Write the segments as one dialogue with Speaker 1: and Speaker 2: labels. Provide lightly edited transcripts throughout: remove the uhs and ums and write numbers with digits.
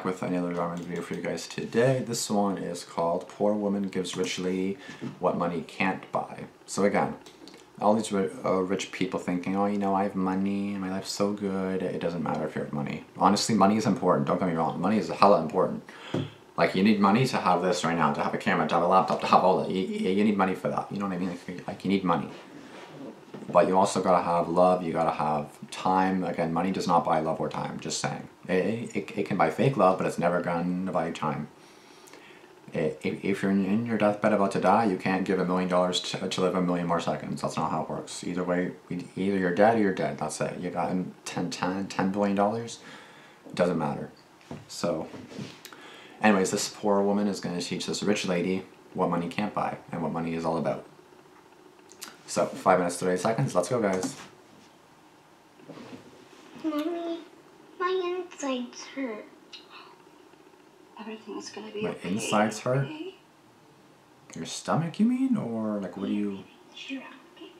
Speaker 1: back with another Dhar Mann video for you guys today. This one is called Poor Woman Gives Rich Lady What Money Can't Buy. So again, all these rich people thinking, oh, you know, I have money, my life's so good, it doesn't matter if you have money. Honestly, money is important, don't get me wrong. Money is hella important. Like, you need money to have this right now, to have a camera, to have a laptop, to have all that. You need money for that, you know what I mean? Like you need money. But you also gotta have love, you gotta have time. Again, money does not buy love or time, just saying. It can buy fake love, but it's never gonna buy time. If you're in your deathbed about to die, you can't give $1 million to live 1 million more seconds. That's not how it works. Either way, either you're dead or you're dead. That's it. You got $10 billion, it doesn't matter. So, anyways, this poor woman is gonna teach this rich lady what money can't buy and what money is all about. So, 5 minutes, 30 seconds. Let's go, guys.
Speaker 2: Mommy, my insides hurt.
Speaker 3: Everything's gonna be
Speaker 1: My
Speaker 3: okay.
Speaker 1: insides hurt?
Speaker 3: Okay?
Speaker 1: Your stomach, you mean? Or, like, what are you...
Speaker 3: Sure, okay.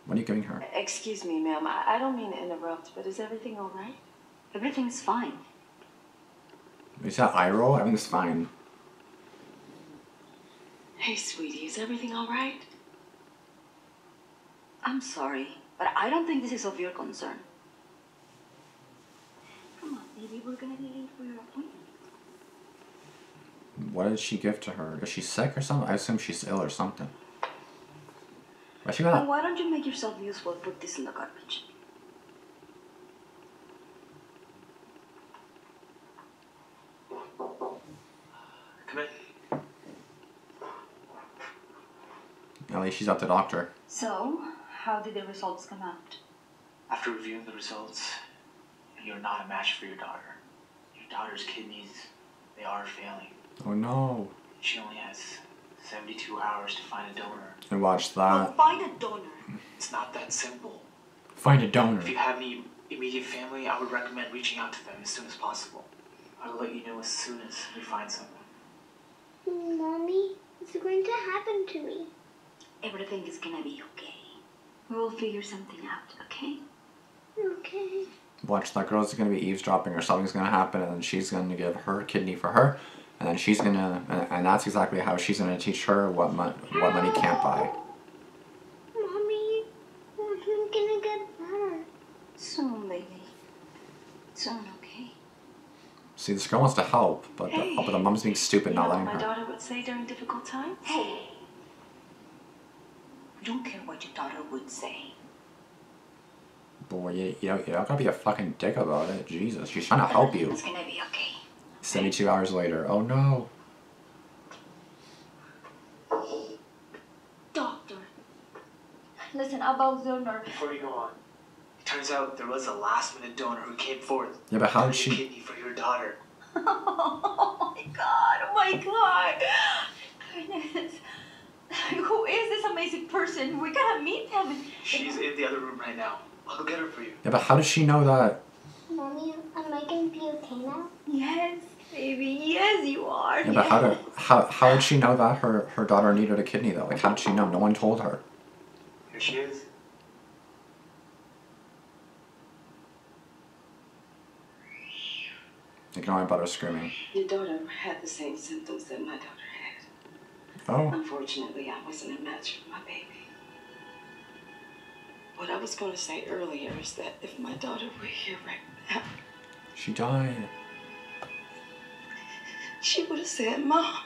Speaker 1: What are you giving her?
Speaker 3: Excuse me, ma'am. I don't mean to interrupt, but is everything all right? Everything's fine.
Speaker 1: You said eye roll? Everything's fine.
Speaker 3: Hey, sweetie, is everything all right? I'm sorry, but I don't think this is of your concern. Come on, baby, we're gonna be late for your appointment.
Speaker 1: What did she give to her? Is she sick or something? I assume she's ill or something. Why she got...
Speaker 3: Why don't you make yourself useful and put this in the garbage?
Speaker 4: Come in.
Speaker 1: At least she's at the doctor.
Speaker 3: So, how did the results come out?
Speaker 4: After reviewing the results, you're not a match for your daughter. Your daughter's kidneys, they are failing.
Speaker 1: Oh no.
Speaker 4: She only has 72 hours to find a donor.
Speaker 1: And watch
Speaker 3: Well,
Speaker 1: that.
Speaker 3: find a donor.
Speaker 4: It's not that simple.
Speaker 1: Find a donor.
Speaker 4: If you have any immediate family, I would recommend reaching out to them as soon as possible. I'll let you know as soon as we find someone.
Speaker 2: Mommy, what's going to happen to me?
Speaker 3: Everything is gonna be okay. We'll figure something out, okay?
Speaker 2: Okay.
Speaker 1: Watch, that girl's gonna be eavesdropping or something's gonna happen and then she's gonna give her kidney for her. And then she's gonna, and that's exactly how she's gonna teach her what money can't buy.
Speaker 2: Mommy, I'm gonna get better.
Speaker 3: Soon, baby. Soon, okay?
Speaker 1: See, this girl wants to help, but the mom's being stupid, not letting
Speaker 3: what my
Speaker 1: her.
Speaker 3: daughter would say during difficult times? Hey! I don't care what your daughter would say.
Speaker 1: Boy, you don't gotta be a fucking dick about it. Jesus, she's trying to help you.
Speaker 3: It's gonna be okay.
Speaker 1: 72 hours later. Oh no.
Speaker 3: Doctor. Listen, about donor.
Speaker 4: Before you go on, it turns out there was a last-minute donor who came forth.
Speaker 1: Yeah, but how did
Speaker 4: with a
Speaker 1: she...
Speaker 4: kidney for your daughter.
Speaker 3: Oh my god, oh my god. Goodness. Who is this amazing person? We gotta meet them.
Speaker 4: She's in the other room right now. I'll go get her for you.
Speaker 1: Yeah, but how does she know that?
Speaker 2: Mommy, am I gonna be okay now?
Speaker 3: Yes, baby. Yes, you are.
Speaker 1: Yeah, but how did she know that her daughter needed a kidney though? Like, how did she know? No one told her.
Speaker 4: Here she is.
Speaker 1: Ignoring Butter screaming.
Speaker 3: Your daughter had the same symptoms that my daughter had.
Speaker 1: Oh.
Speaker 3: Unfortunately, I wasn't a match for my baby. What I was going to say earlier is that if my daughter were here right now,
Speaker 1: She died.
Speaker 3: she would have said, Mom,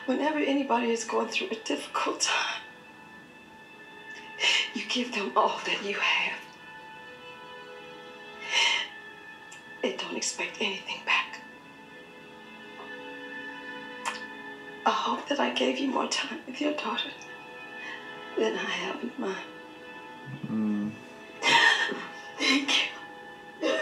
Speaker 3: whenever anybody is going through a difficult time, you give them all that you have. And don't expect anything back. I hope that I gave you more time with your daughter than I have with mine. Thank you.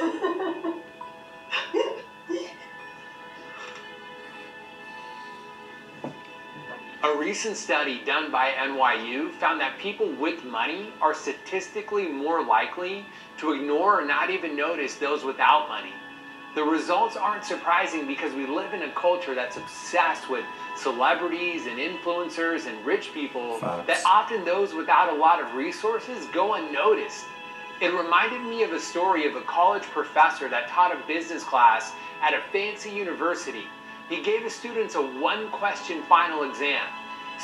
Speaker 5: A recent study done by NYU found that people with money are statistically more likely to ignore or not even notice those without money. The results aren't surprising because we live in a culture that's obsessed with celebrities and influencers and rich people
Speaker 1: Facts.
Speaker 5: that often those without a lot of resources go unnoticed. It reminded me of a story of a college professor that taught a business class at a fancy university. He gave his students a one-question final exam.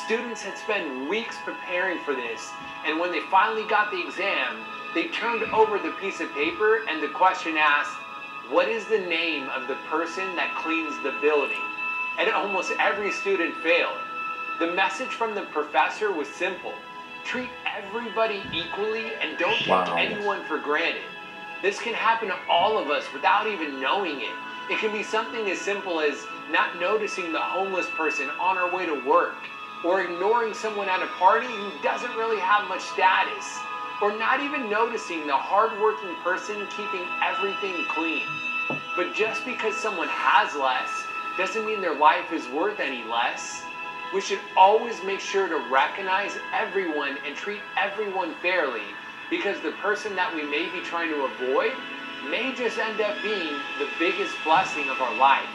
Speaker 5: Students had spent weeks preparing for this, and when they finally got the exam, they turned over the piece of paper and the question asked, "What is the name of the person that cleans the building?" And almost every student failed. The message from the professor was simple. Treat everybody equally and don't take anyone for granted. This can happen to all of us without even knowing it. It can be something as simple as not noticing the homeless person on our way to work, or ignoring someone at a party who doesn't really have much status, or not even noticing the hardworking person keeping everything clean. But just because someone has less doesn't mean their life is worth any less. We should always make sure to recognize everyone and treat everyone fairly, because the person that we may be trying to avoid may just end up being the biggest blessing of our life.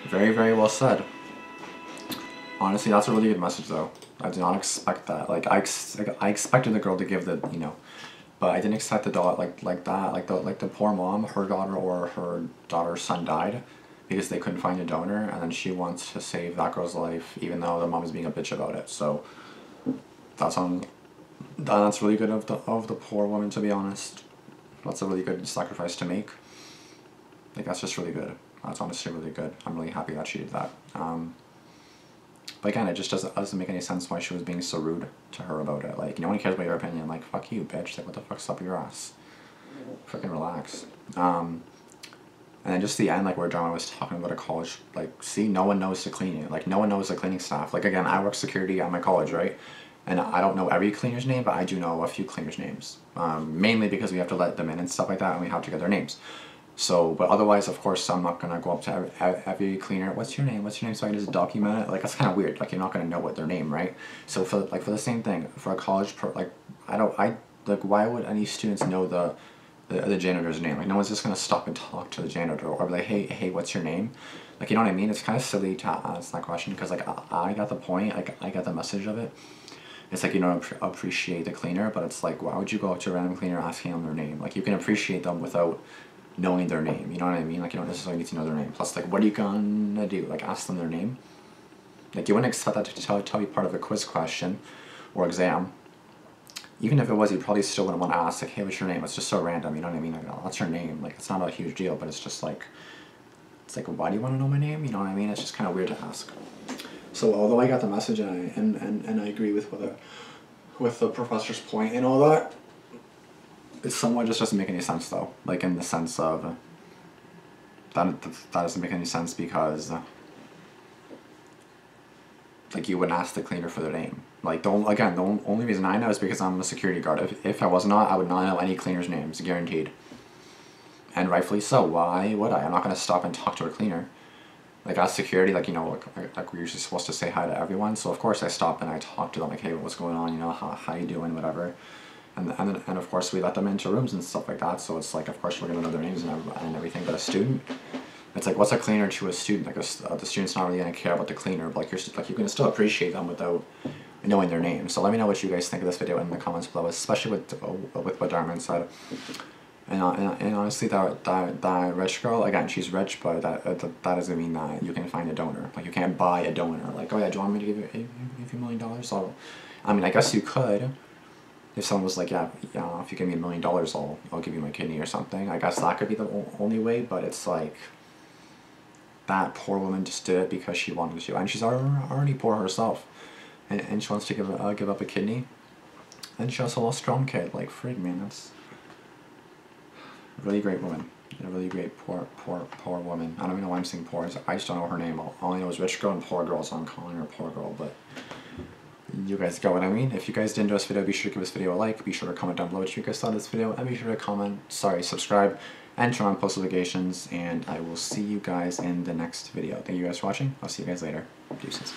Speaker 1: Very, very well said. Honestly, that's a really good message, though. I did not expect that. Like, I expected the girl to give the, you know, but I didn't expect the daughter like that. Like the poor mom, her daughter or her daughter's son died because they couldn't find a donor, and then she wants to save that girl's life, even though the mom is being a bitch about it. So that's really good of the poor woman, to be honest. That's a really good sacrifice to make. Like, that's just really good. That's honestly really good. I'm really happy that she did that. But again, it just doesn't make any sense why she was being so rude to her about it. Like, no one cares about your opinion. Like, fuck you, bitch. Like, what the fuck's up your ass? Freaking relax. And then just the end, like, where Damian was talking about a college, like, see, no one knows the cleaning. Like, no one knows the cleaning staff. Like, again, I work security at my college, right? And I don't know every cleaner's name, but I do know a few cleaners' names. Mainly because we have to let them in and stuff like that, and we have to get their names. So, but otherwise, of course, I'm not going to go up to every cleaner, what's your name, so I can just document it. Like, that's kind of weird. Like, you're not going to know what their name, right? So, for the same thing, for a college, why would any students know the janitor's name? Like, no one's just going to stop and talk to the janitor or be like, hey, what's your name? Like, you know what I mean? It's kind of silly to ask that question because, like, I got the point. Like, I got the message of it. It's like, you don't appreciate the cleaner, but it's like, why would you go up to a random cleaner asking them their name? Like, you can appreciate them without knowing their name, you know what I mean? Like, you don't necessarily need to know their name. Plus, like, what are you gonna do? Like, ask them their name? Like, you wouldn't expect that to tell you part of a quiz question or exam. Even if it was, you probably still wouldn't want to ask, like, hey, what's your name? It's just so random, you know what I mean? Like, oh, what's your name? Like, it's not a huge deal, but it's just like, it's like, why do you want to know my name? You know what I mean? It's just kind of weird to ask. So, although I got the message and I agree with the professor's point and all that, it somewhat just doesn't make any sense, though. Like, in the sense of that doesn't make any sense because like, you wouldn't ask the cleaner for their name. Like, the only reason I know is because I'm a security guard. If I was not, I would not know any cleaner's names, guaranteed. And rightfully so. Why would I? I'm not going to stop and talk to a cleaner. Like, as security, like, you know, like we're usually supposed to say hi to everyone. So, of course, I stop and I talk to them, like, hey, what's going on, you know, how you doing, whatever. And of course, we let them into rooms and stuff like that. So, it's like, of course, we're going to know their names and everything. But a student, it's like, what's a cleaner to a student? Like, the student's not really going to care about the cleaner, but like, you can still appreciate them without knowing their name. So, let me know what you guys think of this video in the comments below, especially with what Dhar Mann said. And honestly, that rich girl, again, she's rich, but that doesn't mean that you can find a donor. Like, you can't buy a donor. Like, oh yeah, do you want me to give you $1 million? So, I mean, I guess you could. If someone was like, yeah, if you give me $1 million, I'll give you my kidney or something. I guess that could be the only way, but it's like, that poor woman just did it because she wanted to, and she's already poor herself, and she wants to give up a kidney, and she also lost her own kid. Like, frig, man, that's a really great woman, a really great poor woman. I don't even know why I'm saying poor. I just don't know her name. All I know is rich girl and poor girl, so I'm calling her poor girl, but you guys get what I mean. If you guys did enjoy this video, be sure to give this video a like, be sure to comment down below what you guys thought of this video, and be sure to subscribe, and turn on post notifications, and I will see you guys in the next video. Thank you guys for watching. I'll see you guys later. Deuces.